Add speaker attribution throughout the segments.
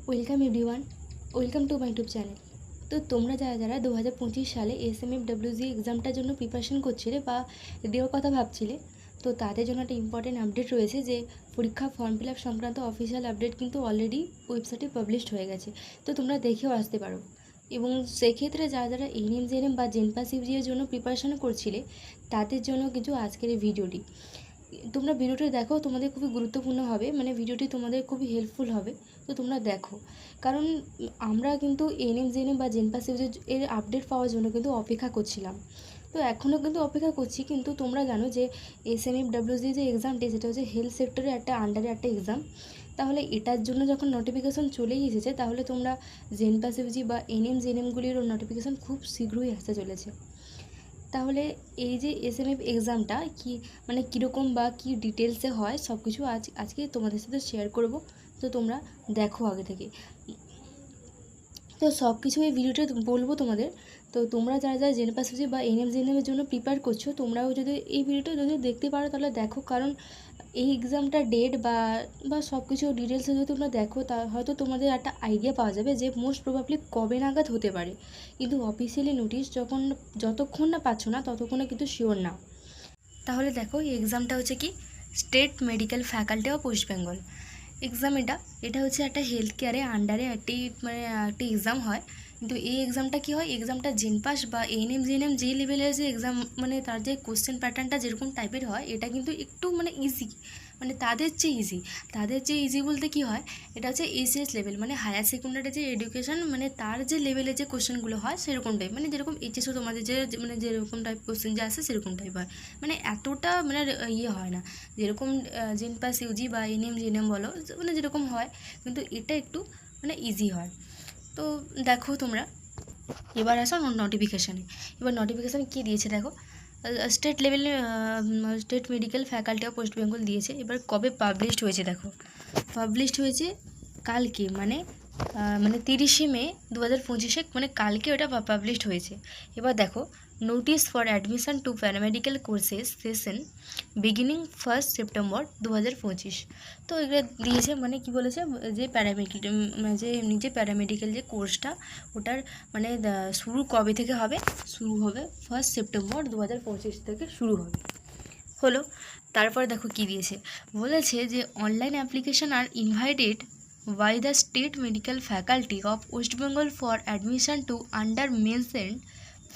Speaker 1: Welcome everyone, welcome to my YouTube channel. তো তোমরা যারা যারা 2025 সালে SMFWG এক্সামটার জন্য প্রিপারেশন করছিলে বা দেওয়ার কথা ভাবছিলে, তো তাদের জন্য একটা ইম্পর্টেন্ট আপডেট রয়েছে যে পরীক্ষা ফর্ম ফিল আপ সংক্রান্ত অফিসিয়াল আপডেট কিন্তু অলরেডি ওয়েবসাইটে পাবলিশড হয়ে গেছে। তো তোমরা দেখেও আসতে পারো। এবং সেক্ষেত্রে যারা যারা এনএম জেএনএম বা জেনপাস ইউজি এর জন্য প্রিপারেশন করছিলে তাদের জন্য কিন্তু আজকের এই ভিডিওটি। তোমরা ভিডিওটি দেখো, তোমাদের খুবই গুরুত্বপূর্ণ হবে, মানে ভিডিওটি তোমাদের খুবই হেল্পফুল হবে। তো তোমরা দেখো, কারণ আমরা কিন্তু এনএম জেএনএম বা জেনপাস এর আপডেট পাওয়ার জন্য কিন্তু অপেক্ষা করছিলাম। তো এখনও কিন্তু অপেক্ষা করছি, কিন্তু তোমরা জানো যে SMFWG যে এক্সামটি সেটা হচ্ছে হেলথ সেক্টরের একটা আন্ডারে একটা এক্সাম। তাহলে এটার জন্য যখন নোটিফিকেশন চলেই এসেছে, তাহলে তোমরা জেনপাস ইউজি বা এনএম জেএনএমগুলিরও নোটিফিকেশন খুব শীঘ্রই আসতে চলেছে। তাহলে এই যে SMF এক্সামটা কি, মানে কীরকম বা কী ডিটেলসে হয় সব কিছু আজকে তোমাদের সাথে শেয়ার করব। তো তোমরা দেখো আগে থেকে, তো সব কিছু এই ভিডিওতে বলবো তোমাদের। তো তোমরা যারা যারা জেনপাস বা এনএম জেএনএমের জন্য প্রিপেয়ার করছো, তোমরাও যদি এই ভিডিওটা যদি দেখতে পারো তাহলে দেখো, কারণ এই এক্সামটার ডেট বা বা সব কিছু ডিটেলসে যদি তোমরা দেখো তা হয়তো তোমাদের একটা আইডিয়া পাওয়া যাবে যে মোস্ট প্রবাবলি কবে নাগাদ হতে পারে। কিন্তু অফিসিয়ালি নোটিশ যতক্ষণ না পাচ্ছ না ততক্ষণে কিন্তু শিওর না। তাহলে দেখো, এই এক্সামটা হচ্ছে কি state medical faculty of West Bengal exam. এটা হচ্ছে একটা হেলথ কেয়ারে আন্ডারে একটি এক্সাম হয়। কিন্তু এই এক্সামটা কী হয়, এক্সামটা জেনপাস বা এএনএম জিএনএম যে লেভেলের যে এক্সাম, মানে তার যে কোশ্চেন প্যাটার্নটা যেরকম টাইপের হয়, এটা কিন্তু একটু মানে ইজি, মানে তাদের চেয়ে ইজি বলতে কী হয়, এটা হচ্ছে এইচএস লেভেল, মানে হায়ার সেকেন্ডারি যে এডুকেশন, মানে তার যে লেভেলে যে কোশ্চেনগুলো হয় সেরকম টাইপ, মানে যেরকম এইচএসও তোমাদের মানে যেরকম টাইপ কোশ্চেন যে আসে সেরকম টাইপ হয়। মানে এতটা মানে ইয়ে হয় না যেরকম জেনপাস ইউজি বা এনএম জিএনএম বলো, মানে যেরকম হয়, কিন্তু এটা একটু মানে ইজি হয়। তো দেখো তোমরা, এবার আসো নোটিফিকেশানে। এবার নোটিফিকেশানে কী দিয়েছে দেখো, স্টেট লেভেলে state medical faculty of West Bengal দিয়েছে। এবার কবে পাবলিশড হয়েছে দেখো, পাবলিশড হয়েছে কালকে, মানে 30শে মে 2025, মানে কালকে ওটা পাবলিশড হয়েছে। এবার দেখো, notice for admission to paramedical courses session beginning 1 September 2025। তো এগুলো দিয়েছে, মানে কি বলেছে যে যে প্যারামেডিক্যাল যে কোর্সটা ওটার মানে শুরু কবে থেকে হবে, শুরু হবে 1 সেপ্টেম্বর 2025 থেকে শুরু হবে হলো। তারপর দেখো কি দিয়েছে, বলেছে যে online application are invited by the State Medical Faculty of West Bengal for admission to under mentioned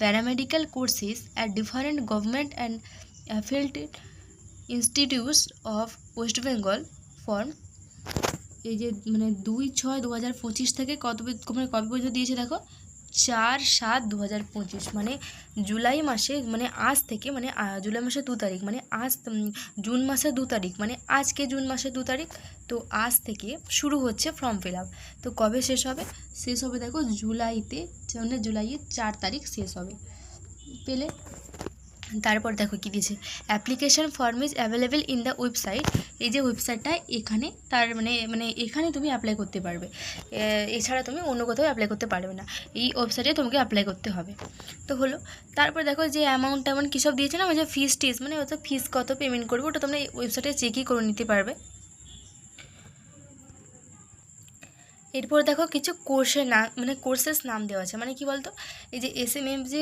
Speaker 1: paramedical courses at different government and affiliated institutes of West Bengal for এই যে মানে 2/6/2025 থেকে কবে পর্যন্ত দিয়েছে দেখো, 4/7/2025, মানে জুলাই মাসে, মানে আজ থেকে, মানে জুলাই মাসের 2 তারিখ, মানে আজ জুন মাসের 2 তারিখ, মানে আজকে জুন মাসের 2 তারিখ। তো আজ থেকে শুরু হচ্ছে ফর্ম ফিল আপ। তো কবে শেষ হবে, দেখো জুলাইতে, মানে জুলাইয়ের 4 তারিখ শেষ হবে। পেলে? তারপর দেখো কী দিয়েছে, application form is available in the website. এই যে ওয়েবসাইটটা এখানে, তার মানে এখানে তুমি অ্যাপ্লাই করতে পারবে, এছাড়া তুমি অন্য কোথাও অ্যাপ্লাই করতে পারবে না, এই ওয়েবসাইটে তোমাকে অ্যাপ্লাই করতে হবে। তো হলো, তারপর দেখো যে অ্যামাউন্ট কী সব দিয়েছে না, যে ফিস মানে ওটা ফিস কত পেমেন্ট করবে ওটা তোমরা এই ওয়েবসাইটে চেকই করে নিতে পারবে। এরপর দেখো কিছু কোর্সের নাম, মানে কোর্সেস নাম দেওয়া আছে, মানে কি বলতো, এই যে SMF যে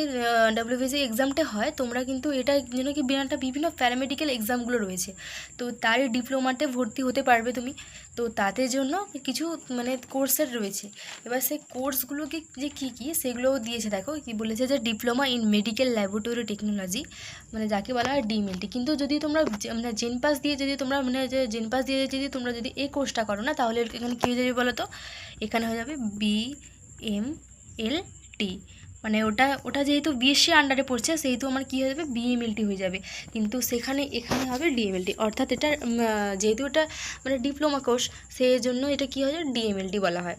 Speaker 1: WBC এক্সামটা হয়, তোমরা কিন্তু এটা যেন কি বিভিন্ন প্যারামেডিক্যাল এক্সামগুলো রয়েছে, তো তারই ডিপ্লোমাতে ভর্তি হতে পারবে তুমি। তো তাদের জন্য কিছু মানে কোর্সের রয়েছে। এবার সেই কোর্সগুলোকে যে কী কী সেগুলোও দিয়েছে দেখো, কি বলেছে যে diploma in medical laboratory technology, মানে যাকে বলা হয় DMLT। কিন্তু যদি তোমরা মানে জেনপাস দিয়ে যদি তোমরা মানে যে জেনপাস দিয়ে যদি তোমরা যদি এই কোর্সটা করো না, তাহলে এখানে কী হয়ে যাবে বলো তো, এখানে হয়ে যাবে BMLT, মানে ওটা যেহেতু BSc আন্ডারে পড়ছে সেহেতু আমার কী হয়ে যাবে, BMLT হয়ে যাবে। কিন্তু এখানে হবে DMLT, অর্থাৎ এটা যেহেতু এটা মানে ডিপ্লোমা কোর্স, সেই জন্য এটা কী হয়, DMLT বলা হয়।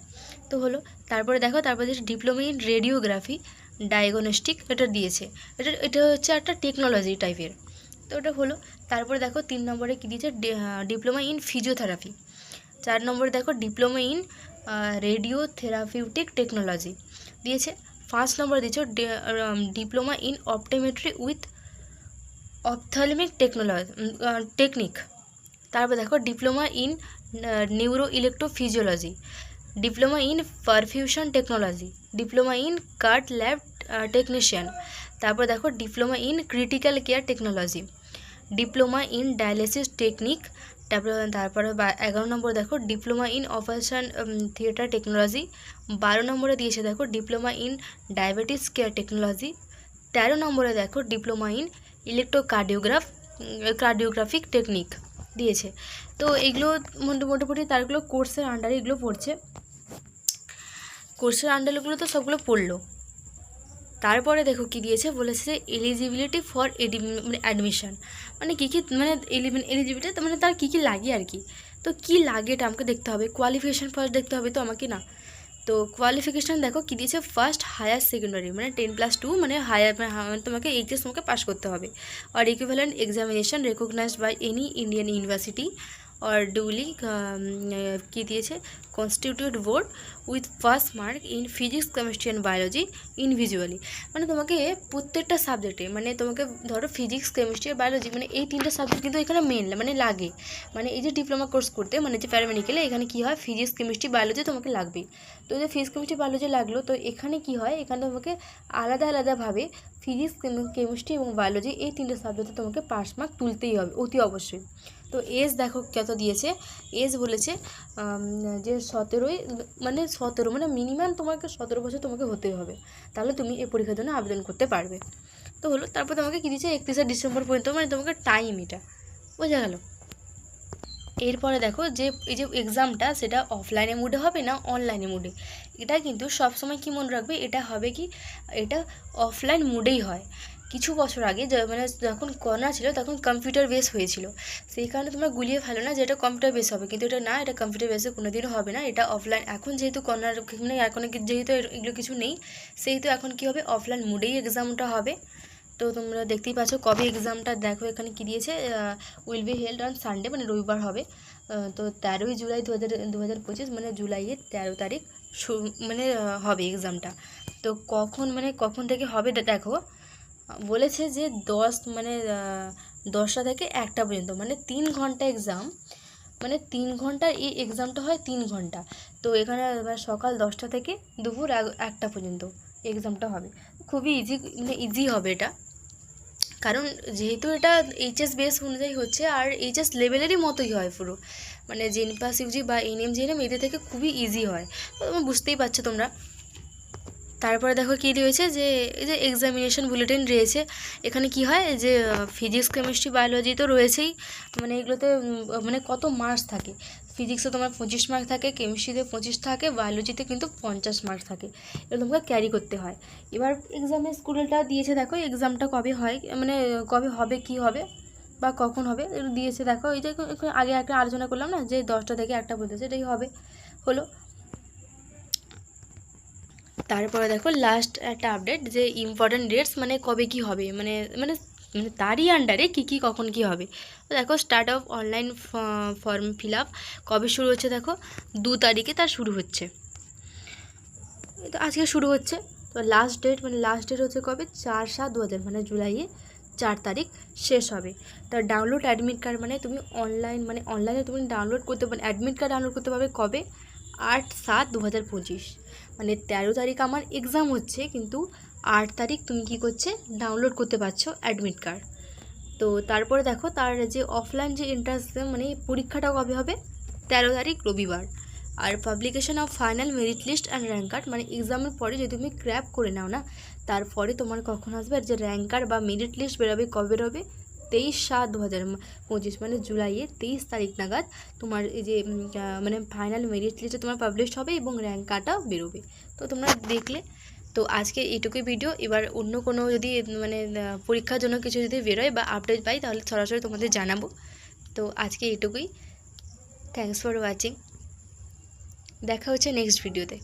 Speaker 1: তো হলো, তারপরে দেখো, তারপরে যে ডিপ্লোমা ইন রেডিওগ্রাফি ডায়াগনস্টিক এটা দিয়েছে, এটা হচ্ছে একটা টেকনোলজি টাইপের। তো ওটা হলো। তারপরে দেখো 3 নম্বরে কী দিয়েছে, ডিপ্লোমা ইন ফিজিওথেরাপি। 4 নম্বরে দেখো diploma in radio therapeutic technology দিয়েছে। 5 নম্বরে দিয়েছে diploma in optometry with ophthalmic technique. তারপর দেখো diploma in neuro electrophysiology. Diploma in perfusion technology, diploma in cut lab technician, তারপর দেখো diploma in critical care technology, diploma in dialysis technique, তারপরে 11 নম্বর দেখো diploma in operation theatre technology, 12 নম্বরে দিয়েছে দেখো diploma in diabetes care technology, 13 নম্বরে দেখো diploma in কার্ডিওগ্রাফিক technique দিয়েছে। তো এগুলো মোটামুটি তারগুলো কোর্সের আন্ডারে এগুলো পড়ছে, কোর্সের আন্ডারগুলো তো সবগুলো পড়লো। তারপরে দেখো কি দিয়েছে, বলেছে এলিজিবিলিটি ফর মানে অ্যাডমিশন, মানে কী কী মানে এলিজিবিলিটি মানে তার কী কী লাগে আর কি। তো কী লাগে এটা আমাকে দেখতে হবে, কোয়ালিফিকেশান ফার্স্ট দেখতে হবে তো আমাকে না। তো কোয়ালিফিকেশান দেখো কী দিয়েছে, ফার্স্ট হায়ার সেকেন্ডারি মানে 10+2 মানে হায়ার তোমাকে এইচএস তোমাকে পাস করতে হবে, আর equivalent examination recognised by any Indian university और ডুলি কী দিয়েছে, constituted board with first mark in physics chemistry and biology individually, মানে তোমাকে প্রত্যেকটা সাবজেক্টে মানে তোমাকে ধরো ফিজিক্স কেমিস্ট্রি আর বায়োলজি মানে এই 3টে সাবজেক্ট কিন্তু এখানে মেন মানে লাগে, মানে এই যে ডিপ্লোমা কোর্স করতে মানে যে প্যারামেডিকেলে এখানে কী হয় ফিজিক্স কেমিস্ট্রি বায়োলজি তোমাকে লাগবেই। তো যে ফিজিক্স কেমিস্ট্রি বায়োলজি লাগলো, তো এখানে কি হয়, এখানে তোমাকে আলাদা আলাদাভাবে ফিজিক্স কেমিস্ট্রি এবং বায়োলজি এই 3টে সাবজেক্টে তোমাকে পাস মার্ক তুলতেই হবে অতি অবশ্যই। তো এজ দেখো কত দিয়েছে, এজ বলেছে যে 17 মানে মিনিমাম তোমাকে 17 বছর তোমাকে হতে হবে, তাহলে তুমি এই পরীক্ষার জন্য আবেদন করতে পারবে। তো হলো, তারপর তোমাকে কী দিয়েছে 31শে ডিসেম্বর পর্যন্ত, মানে তোমাকে টাইম, এটা বোঝা গেল। এরপরে দেখো যে এই যে এক্সামটা সেটা অফলাইনে মোডে হবে না অনলাইনে মোডে, এটা কিন্তু সবসময় কি মনে রাখবে, এটা হবে কি এটা অফলাইন মোডেই হয়। কিছু বছর আগে মানে যখন করোনা ছিল তখন কম্পিউটার বেস হয়েছিল, সেই কারণে তোমরা গুলিয়ে ফেলো না যে এটা কম্পিউটার বেস হবে, কিন্তু এটা না, এটা কম্পিউটার বেসে কোনোদিনও হবে না, এটা অফলাইন। এখন যেহেতু করোনার মানে এখন যেহেতু এগুলো কিছু নেই, সেহেতু এখন কি হবে অফলাইন মোডেই এক্সামটা হবে। তো তোমরা দেখতেই পাচ্ছ কবে এক্সামটা, দেখো এখানে কী দিয়েছে, will be held on Sunday মানে রবিবার হবে। তো 13ই জুলাই 2025 মানে জুলাইয়ের 13 তারিখ মানে হবে এক্সামটা। তো কখন থেকে হবে দেখো, বলেছে যে 10টা থেকে 1টা পর্যন্ত, মানে 3 ঘন্টা এক্সাম, মানে 3 ঘন্টার এই এক্সামটা হয় 3 ঘন্টা। তো এখানে সকাল 10টা থেকে দুপুর 1টা পর্যন্ত এক্সামটা হবে। খুবই ইজি হবে এটা, কারণ যেহেতু এটা এইচএস বেস অনুযায়ী হচ্ছে আর এইচএস লেভেলেরই মতোই হয় পুরো, মানে জেনপাস ইউজি বা এনএম জেএনএম এদের থেকে খুবই ইজি হয়, তো তোমরা বুঝতেই পারছো তোমরা। তারপরে দেখো কী রয়েছে, যে এই যে এক্সামিনেশন বুলেটিন রয়েছে, এখানে কি হয় যে ফিজিক্স কেমিস্ট্রি বায়োলজি তো রয়েছেই, মানে এগুলোতে মানে কত মার্কস থাকে, ফিজিক্সে তোমার 25 মার্ক থাকে, কেমিস্ট্রিতে 25 থাকে, বায়োলজিতে কিন্তু 50 মার্ক থাকে, এগুলো তোমাকে ক্যারি করতে হয়। এবার এক্সামের স্কুলটা দিয়েছে দেখো, এক্সামটা কবে হয় মানে কবে হবে কী হবে বা কখন হবে দিয়েছে দেখো, এই যে আগে একটা আলোচনা করলাম না যে 10টা থেকে 1টা পর্যন্ত, সেটাই হবে হলো। তারপরে দেখো লাস্ট একটা আপডেট যে ইম্পর্ট্যান্ট ডেটস মানে কবে কি হবে, মানে মানে মানে তারই আন্ডারে কী কখন কি হবে। তো দেখো start of online form fill up কবে শুরু হচ্ছে, দেখো 2 তারিখে তার শুরু হচ্ছে, তো আজকে শুরু হচ্ছে। তো লাস্ট ডেট হচ্ছে কবে, 4/7/2000 মানে জুলাইয়ে 4 তারিখ শেষ হবে। তার ডাউনলোড অ্যাডমিট কার্ড মানে তুমি অনলাইনে তুমি ডাউনলোড করতে অ্যাডমিট কার্ড ডাউনলোড করতে পারবে কবে, 8/7/2025 মানে 13 তারিখ আমার এক্সাম হচ্ছে, কিন্তু 8 তারিখ তুমি কি করছে ডাউনলোড করতে পারছো অ্যাডমিট কার্ড। তো তারপরে দেখো তার যে অফলাইন যে এন্ট্রান্স মানে পরীক্ষাটা কবে হবে, 13 তারিখ রবিবার। আর publication of final merit list and rank card মানে এক্সামের পরে যদি তুমি ক্র্যাপ করে নাও না, তারপরে তোমার কখন আসবে, আর যে র্যাঙ্ক কার্ড বা মেরিট লিস্ট বেরোবে কবে বেরোবে, 23/7/2025 মানে জুলাইয়ের 23 তারিখ নাগাদ তোমার এই যে মানে ফাইনাল মেরিট লিস্টে তোমার পাবলিশ হবে এবং র্যাঙ্ক কার্ডটাও বেরোবে। তো তোমরা দেখলে, তো আজকে এইটুকুই ভিডিও। এবার অন্য কোনো যদি মানে পরীক্ষার জন্য কিছু যদি বেরোয় বা আপডেট পাই তাহলে সরাসরি তোমাদের জানাবো। তো আজকে এইটুকুই, থ্যাঙ্কস ফর ওয়াচিং, দেখা হচ্ছে নেক্সট ভিডিওতে।